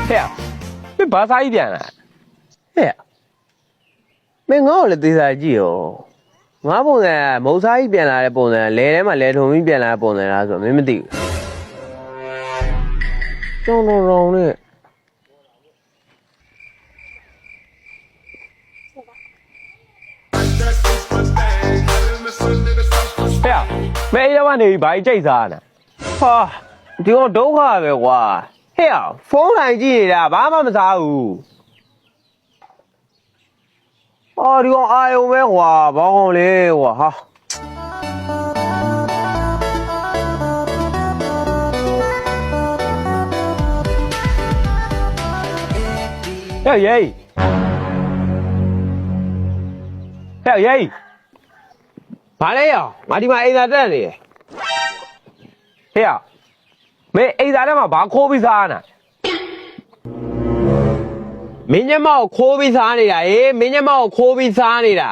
ဟဲ့မင်းဘာစားကြီးပြန်လာဟဲ့မင်းငါ့ကိုလည်းသေစာကြည့်ရောငါပုံစံမုံစားကြီးပြန်လာတဲ့ပုံစံလဲထဲမှာလဲထုံပြီးပြန်လာတဲ့ပုံစံလားဆိုတော့မင်းမသိဘူးတုံနဲ့ဟဲ့မင်းအဲ့ရောက်နေပြီဘာကြီးကြိတ်စားနာဟာဒီကောင်ဒုက္ခပဲကွာဟဲ့ဖုန်းထိုင်ကြည့်နေတာဘာမှမစားဘူးအော်ဒီကောင်အာယုံပဲကွာဘောင်းကောင်လေးကွာဟာဟဲ့ရေးဘာလဲရောငါဒီမှာအိမ်သာတက်နေတယ်ဟဲ့မင်းအိမ်သာတက်မှာဘာခိုးပြီးစားနာမင်းညမောက်ခိုးပြီးစားနေတာမင်းညမောက်ခိုးပြီးစားနေတာ